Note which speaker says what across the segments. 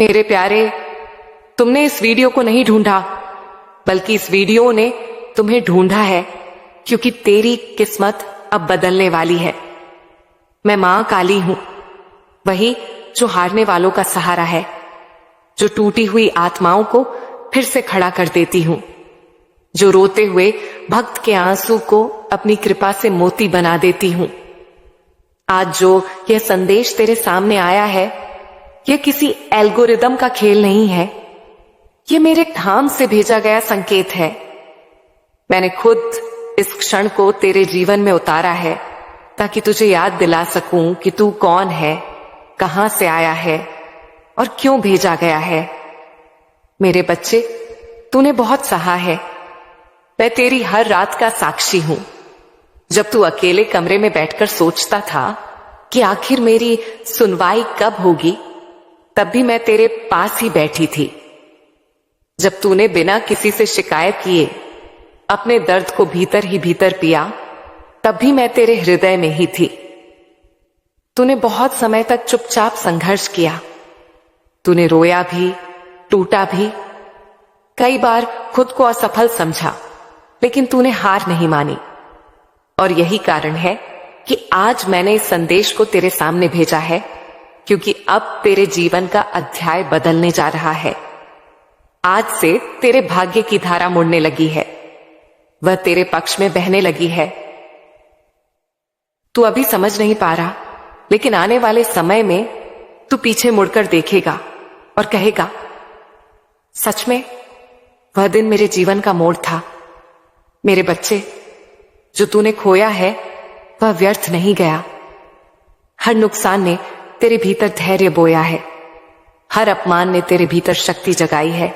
Speaker 1: मेरे प्यारे, तुमने इस वीडियो को नहीं ढूंढा, बल्कि इस वीडियो ने तुम्हें ढूंढा है, क्योंकि तेरी किस्मत अब बदलने वाली है। मैं मां काली हूं, वही जो हारने वालों का सहारा है, जो टूटी हुई आत्माओं को फिर से खड़ा कर देती हूं, जो रोते हुए भक्त के आंसू को अपनी कृपा से मोती बना देती हूं। आज जो यह संदेश तेरे सामने आया है, यह किसी एल्गोरिदम का खेल नहीं है, यह मेरे धाम से भेजा गया संकेत है। मैंने खुद इस क्षण को तेरे जीवन में उतारा है, ताकि तुझे याद दिला सकूं कि तू कौन है, कहां से आया है और क्यों भेजा गया है। मेरे बच्चे, तूने बहुत सहा है। मैं तेरी हर रात का साक्षी हूं। जब तू अकेले कमरे में बैठकर सोचता था कि आखिर मेरी सुनवाई कब होगी, तब भी मैं तेरे पास ही बैठी थी। जब तूने बिना किसी से शिकायत किए अपने दर्द को भीतर ही भीतर पिया, तब भी मैं तेरे हृदय में ही थी। तूने बहुत समय तक चुपचाप संघर्ष किया। तूने रोया भी, टूटा भी, कई बार खुद को असफल समझा, लेकिन तूने हार नहीं मानी। और यही कारण है कि आज मैंने इस संदेश को तेरे सामने भेजा है, क्योंकि अब तेरे जीवन का अध्याय बदलने जा रहा है। आज से तेरे भाग्य की धारा मुड़ने लगी है, वह तेरे पक्ष में बहने लगी है। तू अभी समझ नहीं पा रहा, लेकिन आने वाले समय में तू पीछे मुड़कर देखेगा और कहेगा, सच में वह दिन मेरे जीवन का मोड़ था। मेरे बच्चे, जो तूने खोया है वह व्यर्थ नहीं गया। हर नुकसान ने तेरे भीतर धैर्य बोया है, हर अपमान ने तेरे भीतर शक्ति जगाई है।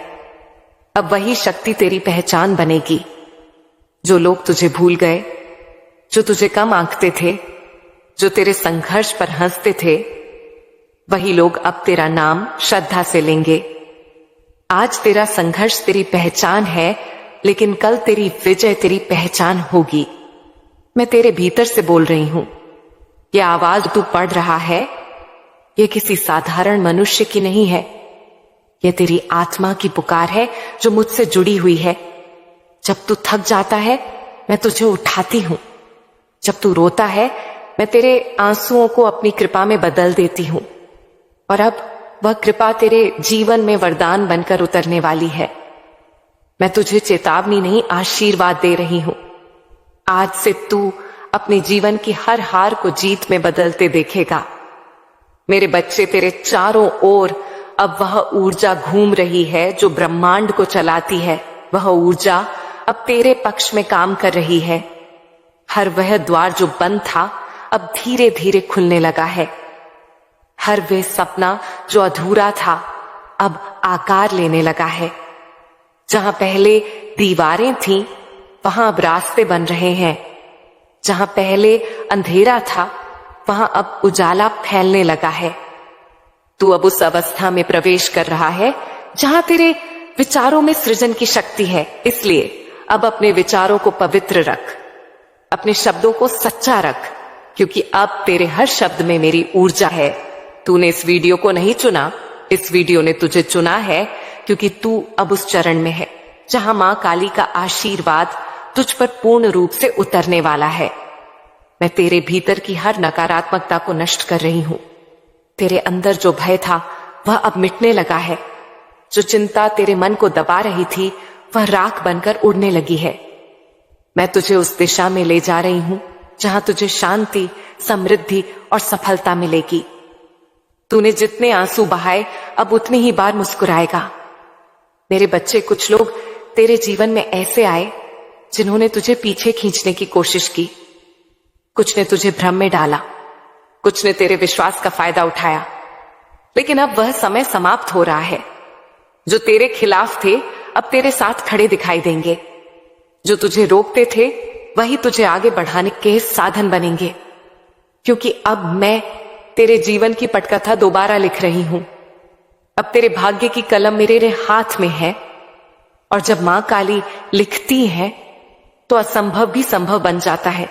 Speaker 1: अब वही शक्ति तेरी पहचान बनेगी। जो लोग तुझे भूल गए, जो तुझे कम आंकते थे, जो तेरे संघर्ष पर हंसते थे, वही लोग अब तेरा नाम श्रद्धा से लेंगे। आज तेरा संघर्ष तेरी पहचान है, लेकिन कल तेरी विजय तेरी पहचान होगी। मैं तेरे भीतर से बोल रही हूं। यह आवाज तू पढ़ रहा है, यह किसी साधारण मनुष्य की नहीं है। यह तेरी आत्मा की पुकार है, जो मुझसे जुड़ी हुई है। जब तू थक जाता है, मैं तुझे उठाती हूं। जब तू रोता है, मैं तेरे आंसुओं को अपनी कृपा में बदल देती हूं। और अब वह कृपा तेरे जीवन में वरदान बनकर उतरने वाली है। मैं तुझे चेतावनी नहीं, आशीर्वाद दे रही हूं। आज से तू अपने जीवन की हर हार को जीत में बदलते देखेगा। मेरे बच्चे, तेरे चारों ओर अब वह ऊर्जा घूम रही है जो ब्रह्मांड को चलाती है। वह ऊर्जा अब तेरे पक्ष में काम कर रही है। हर वह द्वार जो बंद था, अब धीरे धीरे खुलने लगा है। हर वह सपना जो अधूरा था, अब आकार लेने लगा है। जहां पहले दीवारें थीं, वहां अब रास्ते बन रहे हैं। जहां पहले अंधेरा था, वहां अब उजाला फैलने लगा है। तू अब उस अवस्था में प्रवेश कर रहा है जहां तेरे विचारों में सृजन की शक्ति है। इसलिए अब अपने विचारों को पवित्र रख, अपने शब्दों को सच्चा रख, क्योंकि अब तेरे हर शब्द में मेरी ऊर्जा है। तूने इस वीडियो को नहीं चुना, इस वीडियो ने तुझे चुना है, क्योंकि तू अब उस चरण में है जहां मां काली का आशीर्वाद तुझ पर पूर्ण रूप से उतरने वाला है। मैं तेरे भीतर की हर नकारात्मकता को नष्ट कर रही हूं। तेरे अंदर जो भय था, वह अब मिटने लगा है। जो चिंता तेरे मन को दबा रही थी, वह राख बनकर उड़ने लगी है। मैं तुझे उस दिशा में ले जा रही हूं जहां तुझे शांति, समृद्धि और सफलता मिलेगी। तूने जितने आंसू बहाए, अब उतनी ही बार मुस्कुराएगा। मेरे बच्चे, कुछ लोग तेरे जीवन में ऐसे आए जिन्होंने तुझे पीछे खींचने की कोशिश की। कुछ ने तुझे भ्रम में डाला, कुछ ने तेरे विश्वास का फायदा उठाया, लेकिन अब वह समय समाप्त हो रहा है। जो तेरे खिलाफ थे, अब तेरे साथ खड़े दिखाई देंगे। जो तुझे रोकते थे, वही तुझे आगे बढ़ाने के साधन बनेंगे। क्योंकि अब मैं तेरे जीवन की पटकथा दोबारा लिख रही हूं। अब तेरे भाग्य की कलम मेरे हाथ में है। और जब मां काली लिखती है, तो असंभव भी संभव बन जाता है।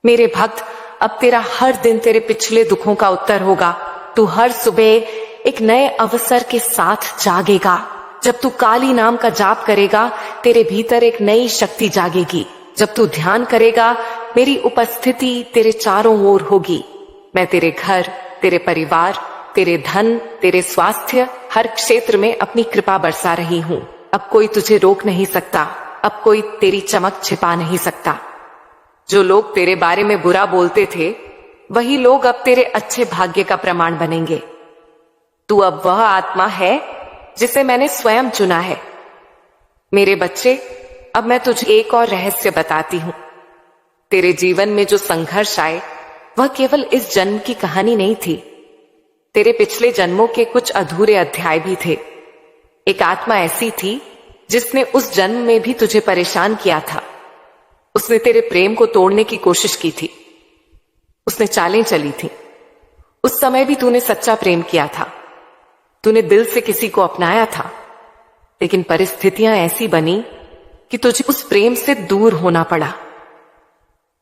Speaker 1: मेरे भक्त, अब तेरा हर दिन तेरे पिछले दुखों का उत्तर होगा। तू हर सुबह एक नए अवसर के साथ जागेगा। जब तू काली नाम का जाप करेगा, तेरे भीतर एक नई शक्ति जागेगी। जब तू ध्यान करेगा, मेरी उपस्थिति तेरे चारों ओर होगी। मैं तेरे घर, तेरे परिवार, तेरे धन, तेरे स्वास्थ्य, हर क्षेत्र में अपनी कृपा बरसा रही हूं। अब कोई तुझे रोक नहीं सकता, अब कोई तेरी चमक छिपा नहीं सकता। जो लोग तेरे बारे में बुरा बोलते थे, वही लोग अब तेरे अच्छे भाग्य का प्रमाण बनेंगे। तू अब वह आत्मा है जिसे मैंने स्वयं चुना है। मेरे बच्चे, अब मैं तुझे एक और रहस्य बताती हूं। तेरे जीवन में जो संघर्ष आए, वह केवल इस जन्म की कहानी नहीं थी। तेरे पिछले जन्मों के कुछ अधूरे अध्याय भी थे। एक आत्मा ऐसी थी जिसने उस जन्म में भी तुझे परेशान किया था। उसने तेरे प्रेम को तोड़ने की कोशिश की थी। उसने चालें चली थी। उस समय भी तूने सच्चा प्रेम किया था। तूने दिल से किसी को अपनाया था, लेकिन परिस्थितियां ऐसी बनी कि तुझे उस प्रेम से दूर होना पड़ा।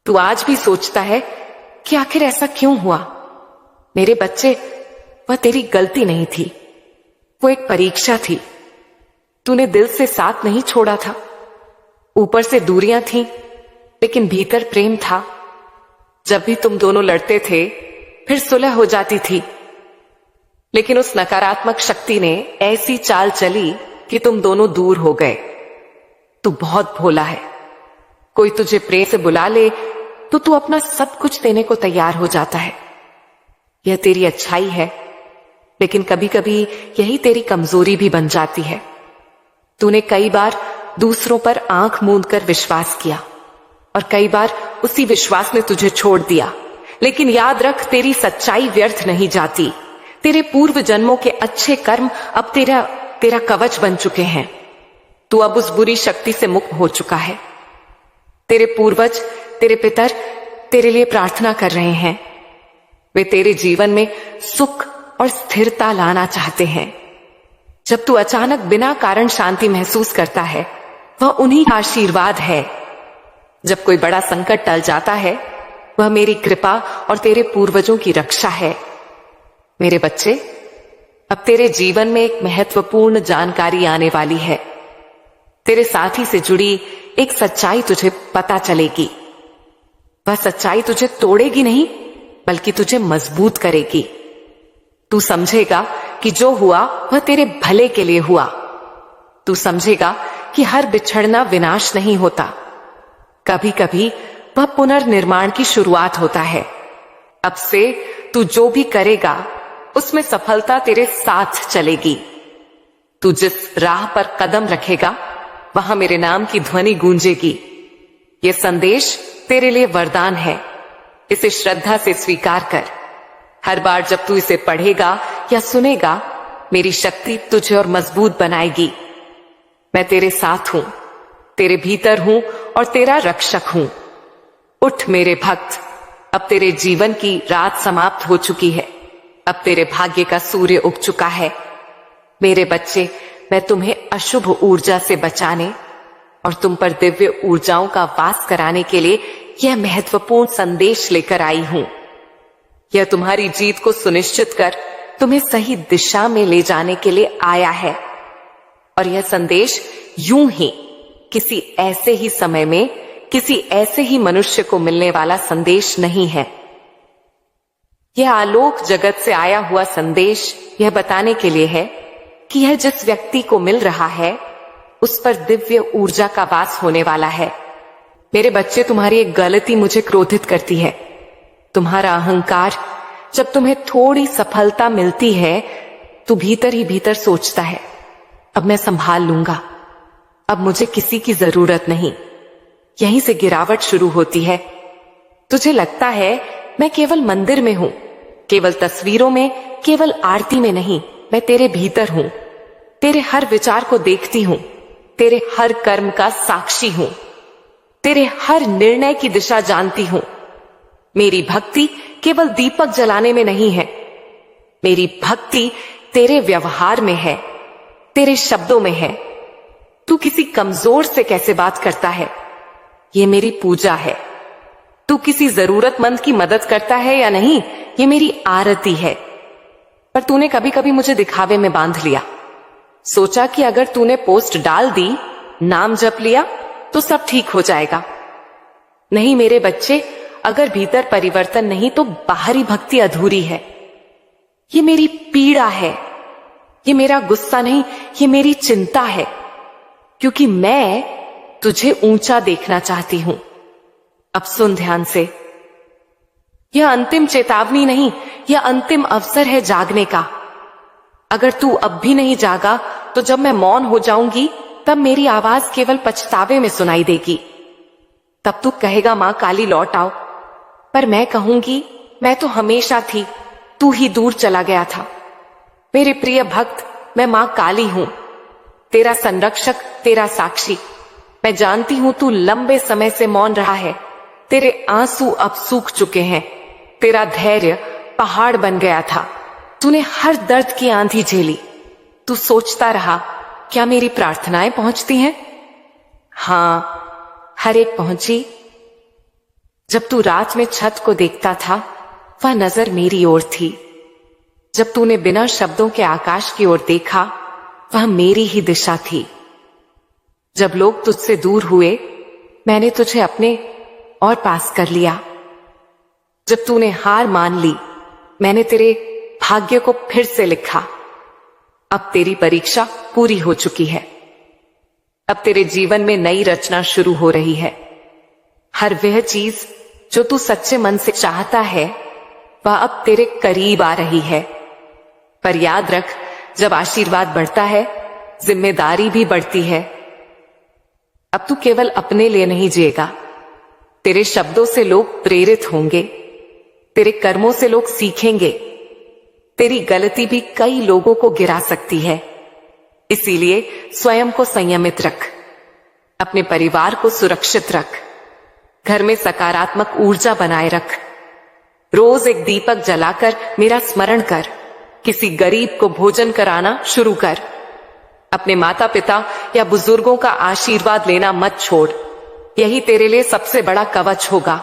Speaker 1: तू आज भी सोचता है कि आखिर ऐसा क्यों हुआ। मेरे बच्चे, वह तेरी गलती नहीं थी, वो एक परीक्षा थी। तूने दिल से साथ नहीं छोड़ा था। ऊपर से दूरियां थीं, लेकिन भीतर प्रेम था। जब भी तुम दोनों लड़ते थे, फिर सुलह हो जाती थी। लेकिन उस नकारात्मक शक्ति ने ऐसी चाल चली कि तुम दोनों दूर हो गए। तू बहुत भोला है। कोई तुझे प्रेम से बुला ले तो तू अपना सब कुछ देने को तैयार हो जाता है। यह तेरी अच्छाई है, लेकिन कभी कभी यही तेरी कमजोरी भी बन जाती है। तूने कई बार दूसरों पर आंख मूंद कर विश्वास किया, और कई बार उसी विश्वास ने तुझे छोड़ दिया। लेकिन याद रख, तेरी सच्चाई व्यर्थ नहीं जाती। तेरे पूर्व जन्मों के अच्छे कर्म अब तेरा कवच बन चुके हैं। तू अब उस बुरी शक्ति से मुक्त हो चुका है। तेरे पूर्वज, तेरे पितर तेरे लिए प्रार्थना कर रहे हैं। वे तेरे जीवन में सुख और स्थिरता लाना चाहते हैं। जब तू अचानक बिना कारण शांति महसूस करता है, वह उन्हीं का आशीर्वाद है। जब कोई बड़ा संकट टल जाता है, वह मेरी कृपा और तेरे पूर्वजों की रक्षा है। मेरे बच्चे, अब तेरे जीवन में एक महत्वपूर्ण जानकारी आने वाली है। तेरे साथी से जुड़ी एक सच्चाई तुझे पता चलेगी। वह सच्चाई तुझे तोड़ेगी नहीं, बल्कि तुझे मजबूत करेगी। तू समझेगा कि जो हुआ वह तेरे भले के लिए हुआ। तू समझेगा कि हर बिछड़ना विनाश नहीं होता। कभी कभी वह पुनर्निर्माण की शुरुआत होता है। अब से तू जो भी करेगा, उसमें सफलता तेरे साथ चलेगी। तू जिस राह पर कदम रखेगा, वहां मेरे नाम की ध्वनि गूंजेगी। यह संदेश तेरे लिए वरदान है। इसे श्रद्धा से स्वीकार कर। हर बार जब तू इसे पढ़ेगा या सुनेगा, मेरी शक्ति तुझे और मजबूत बनाएगी। मैं तेरे साथ हूं, तेरे भीतर हूं और तेरा रक्षक हूं। उठ मेरे भक्त, अब तेरे जीवन की रात समाप्त हो चुकी है। अब तेरे भाग्य का सूर्य उग चुका है। मेरे बच्चे, मैं तुम्हें अशुभ ऊर्जा से बचाने और तुम पर दिव्य ऊर्जाओं का वास कराने के लिए यह महत्वपूर्ण संदेश लेकर आई हूं। यह तुम्हारी जीत को सुनिश्चित कर तुम्हें सही दिशा में ले जाने के लिए आया है। और यह संदेश यूं ही किसी ऐसे ही समय में किसी ऐसे ही मनुष्य को मिलने वाला संदेश नहीं है। यह आलोक जगत से आया हुआ संदेश यह बताने के लिए है कि यह जिस व्यक्ति को मिल रहा है, उस पर दिव्य ऊर्जा का वास होने वाला है। मेरे बच्चे, तुम्हारी एक गलती मुझे क्रोधित करती है। तुम्हारा अहंकार। जब तुम्हें थोड़ी सफलता मिलती है, तो भीतर ही भीतर सोचता है, अब मैं संभाल लूंगा, अब मुझे किसी की जरूरत नहीं। यहीं से गिरावट शुरू होती है। तुझे लगता है मैं केवल मंदिर में हूं, केवल तस्वीरों में, केवल आरती में नहीं, मैं तेरे भीतर हूं। तेरे हर विचार को देखती हूं, तेरे हर कर्म का साक्षी हूं, तेरे हर निर्णय की दिशा जानती हूं। मेरी भक्ति केवल दीपक जलाने में नहीं है। मेरी भक्ति तेरे व्यवहार में है, तेरे शब्दों में है। तू किसी कमजोर से कैसे बात करता है, ये मेरी पूजा है। तू किसी जरूरतमंद की मदद करता है या नहीं, ये मेरी आरती है। पर तूने कभी कभी मुझे दिखावे में बांध लिया। सोचा कि अगर तूने पोस्ट डाल दी, नाम जप लिया तो सब ठीक हो जाएगा। नहीं मेरे बच्चे, अगर भीतर परिवर्तन नहीं तो बाहरी भक्ति अधूरी है। ये मेरी पीड़ा है, ये मेरा गुस्सा नहीं, ये मेरी चिंता है, क्योंकि मैं तुझे ऊंचा देखना चाहती हूं। अब सुन ध्यान से, यह अंतिम चेतावनी नहीं, यह अंतिम अवसर है जागने का। अगर तू अब भी नहीं जागा तो जब मैं मौन हो जाऊंगी तब मेरी आवाज केवल पछतावे में सुनाई देगी। तब तू कहेगा मां काली लौट आओ, पर मैं कहूंगी मैं तो हमेशा थी, तू ही दूर चला गया था। मेरे प्रिय भक्त, मैं मां काली हूं, तेरा संरक्षक, तेरा साक्षी। मैं जानती हूं तू लंबे समय से मौन रहा है, तेरे आंसू अब सूख चुके हैं, तेरा धैर्य पहाड़ बन गया था, तूने हर दर्द की आंधी झेली। तू सोचता रहा, क्या मेरी प्रार्थनाएं पहुंचती हैं? हां, हर एक पहुंची। जब तू रात में छत को देखता था, वह नजर मेरी ओर थी। जब तूने बिना शब्दों के आकाश की ओर देखा, वह मेरी ही दिशा थी। जब लोग तुझसे दूर हुए, मैंने तुझे अपने और पास कर लिया। जब तूने हार मान ली, मैंने तेरे भाग्य को फिर से लिखा। अब तेरी परीक्षा पूरी हो चुकी है। अब तेरे जीवन में नई रचना शुरू हो रही है। हर वह चीज जो तू सच्चे मन से चाहता है, वह अब तेरे करीब आ रही है। पर याद रख, जब आशीर्वाद बढ़ता है, जिम्मेदारी भी बढ़ती है। अब तू केवल अपने लिए नहीं जिएगा, तेरे शब्दों से लोग प्रेरित होंगे, तेरे कर्मों से लोग सीखेंगे। तेरी गलती भी कई लोगों को गिरा सकती है, इसीलिए स्वयं को संयमित रख, अपने परिवार को सुरक्षित रख, घर में सकारात्मक ऊर्जा बनाए रख। रोज एक दीपक जलाकर मेरा स्मरण कर, किसी गरीब को भोजन कराना शुरू कर। अपने माता पिता या बुजुर्गों का आशीर्वाद लेना मत छोड़, यही तेरे लिए सबसे बड़ा कवच होगा।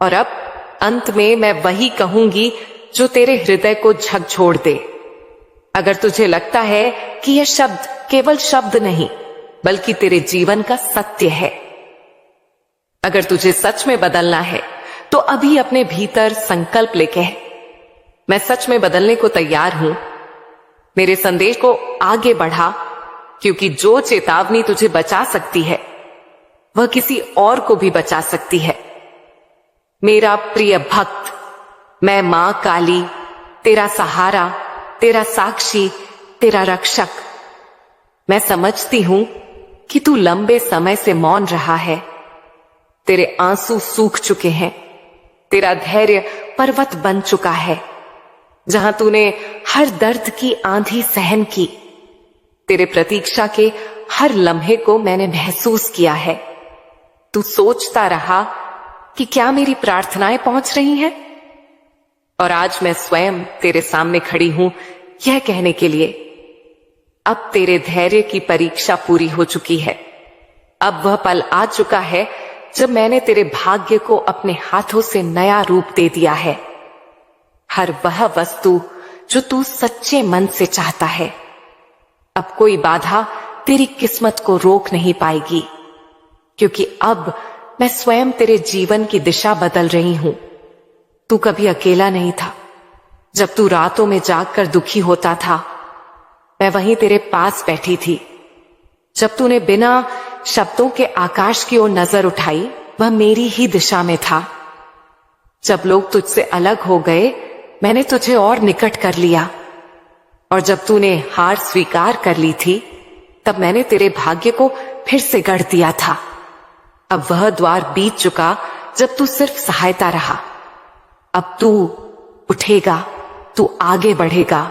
Speaker 1: और अब अंत में मैं वही कहूंगी जो तेरे हृदय को झकझोर दे। अगर तुझे लगता है कि यह शब्द केवल शब्द नहीं, बल्कि तेरे जीवन का सत्य है, अगर तुझे सच में बदलना है, तो अभी अपने भीतर संकल्प लेके है, मैं सच में बदलने को तैयार हूं। मेरे संदेश को आगे बढ़ा, क्योंकि जो चेतावनी तुझे बचा सकती है, वह किसी और को भी बचा सकती है। मेरा प्रिय भक्त, मैं मां काली, तेरा सहारा, तेरा साक्षी, तेरा रक्षक। मैं समझती हूं कि तू लंबे समय से मौन रहा है, तेरे आंसू सूख चुके हैं, तेरा धैर्य पर्वत बन चुका है। जहां तूने हर दर्द की आंधी सहन की, तेरे प्रतीक्षा के हर लम्हे को मैंने महसूस किया है। तू सोचता रहा कि क्या मेरी प्रार्थनाएं पहुंच रही हैं? और आज मैं स्वयं तेरे सामने खड़ी हूं यह कहने के लिए, अब तेरे धैर्य की परीक्षा पूरी हो चुकी है। अब वह पल आ चुका है जब मैंने तेरे भाग्य को अपने हाथों से नया रूप दे दिया है। हर वह वस्तु जो तू सच्चे मन से चाहता है, अब कोई बाधा तेरी किस्मत को रोक नहीं पाएगी, क्योंकि अब मैं स्वयं तेरे जीवन की दिशा बदल रही हूं। तू कभी अकेला नहीं था। जब तू रातों में जागकर दुखी होता था, मैं वहीं तेरे पास बैठी थी। जब तूने बिना शब्दों के आकाश की ओर नजर उठाई, वह मेरी ही दिशा में था। जब लोग तुझसे अलग हो गए, मैंने तुझे और निकट कर लिया। और जब तूने हार स्वीकार कर ली थी, तब मैंने तेरे भाग्य को फिर से गढ़ दिया था। अब वह द्वार बीत चुका जब तू सिर्फ सहायता रहा। अब तू उठेगा, तू आगे बढ़ेगा,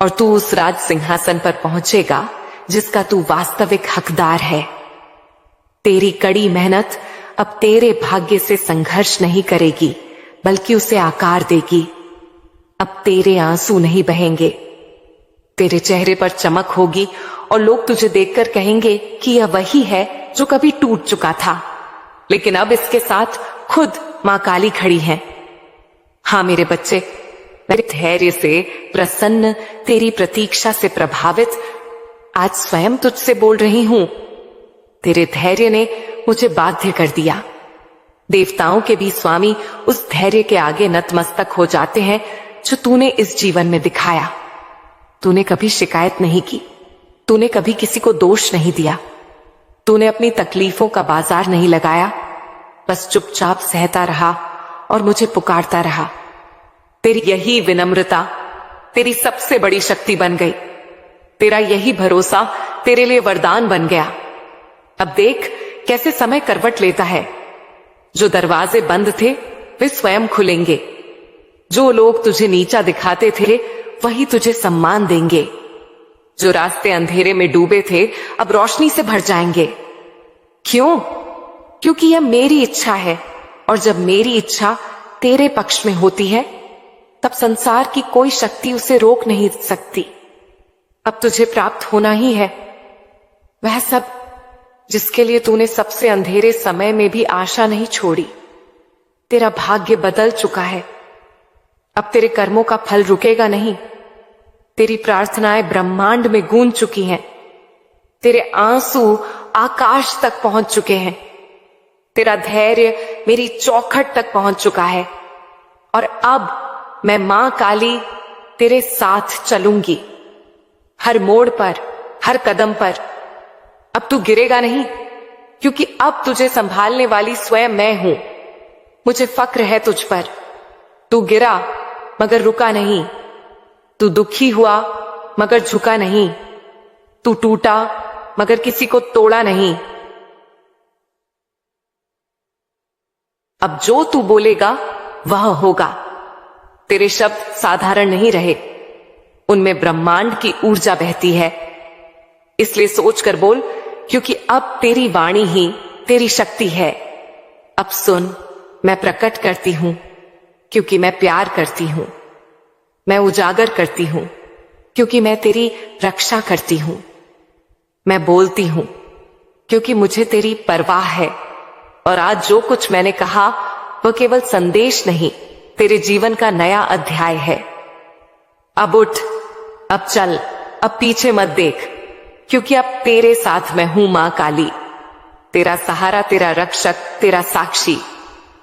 Speaker 1: और तू उस राज सिंहासन पर पहुंचेगा जिसका तू वास्तविक हकदार है। तेरी कड़ी मेहनत अब तेरे भाग्य से संघर्ष नहीं करेगी, बल्कि उसे आकार देगी। अब तेरे आंसू नहीं बहेंगे, तेरे चेहरे पर चमक होगी, और लोग तुझे देखकर कहेंगे कि यह वही है जो कभी टूट चुका था, लेकिन अब इसके साथ खुद मां काली खड़ी है। हाँ मेरे बच्चे, मेरे धैर्य से प्रसन्न, तेरी प्रतीक्षा से प्रभावित आज स्वयं तुझसे बोल रही हूं। तेरे धैर्य ने मुझे बाध्य कर दिया। देवताओं के भी स्वामी उस धैर्य के आगे नतमस्तक हो जाते हैं जो तूने इस जीवन में दिखाया। तूने कभी शिकायत नहीं की, तूने कभी किसी को दोष नहीं दिया, तूने अपनी तकलीफों का बाजार नहीं लगाया, बस चुपचाप सहता रहा और मुझे पुकारता रहा। तेरी यही विनम्रता तेरी सबसे बड़ी शक्ति बन गई। तेरा यही भरोसा तेरे लिए वरदान बन गया। अब देख कैसे समय करवट लेता है। जो दरवाजे बंद थे वे स्वयं खुलेंगे। जो लोग तुझे नीचा दिखाते थे वही तुझे सम्मान देंगे। जो रास्ते अंधेरे में डूबे थे अब रोशनी से भर जाएंगे। क्यों? क्योंकि यह मेरी इच्छा है, और जब मेरी इच्छा तेरे पक्ष में होती है तब संसार की कोई शक्ति उसे रोक नहीं सकती। अब तुझे प्राप्त होना ही है वह सब जिसके लिए तूने सबसे अंधेरे समय में भी आशा नहीं छोड़ी। तेरा भाग्य बदल चुका है। अब तेरे कर्मों का फल रुकेगा नहीं। तेरी प्रार्थनाएं ब्रह्मांड में गूंज चुकी हैं। तेरे आंसू आकाश तक पहुंच चुके हैं। तेरा धैर्य मेरी चौखट तक पहुंच चुका है। और अब मैं मां काली तेरे साथ चलूंगी, हर मोड़ पर, हर कदम पर। अब तू गिरेगा नहीं, क्योंकि अब तुझे संभालने वाली स्वयं मैं हूं। मुझे फक्र है तुझ पर। तू गिरा मगर रुका नहीं। तू दुखी हुआ मगर झुका नहीं। तू टूटा मगर किसी को तोड़ा नहीं। अब जो तू बोलेगा वह होगा। तेरे शब्द साधारण नहीं रहे, उनमें ब्रह्मांड की ऊर्जा बहती है। इसलिए सोचकर बोल, क्योंकि अब तेरी वाणी ही तेरी शक्ति है। अब सुन, मैं प्रकट करती हूं क्योंकि मैं प्यार करती हूं। मैं उजागर करती हूं क्योंकि मैं तेरी रक्षा करती हूं। मैं बोलती हूं क्योंकि मुझे तेरी परवाह है। और आज जो कुछ मैंने कहा वह केवल संदेश नहीं, तेरे जीवन का नया अध्याय है। अब उठ, अब चल, अब पीछे मत देख, क्योंकि अब तेरे साथ मैं हूं मां काली, तेरा सहारा, तेरा रक्षक, तेरा साक्षी।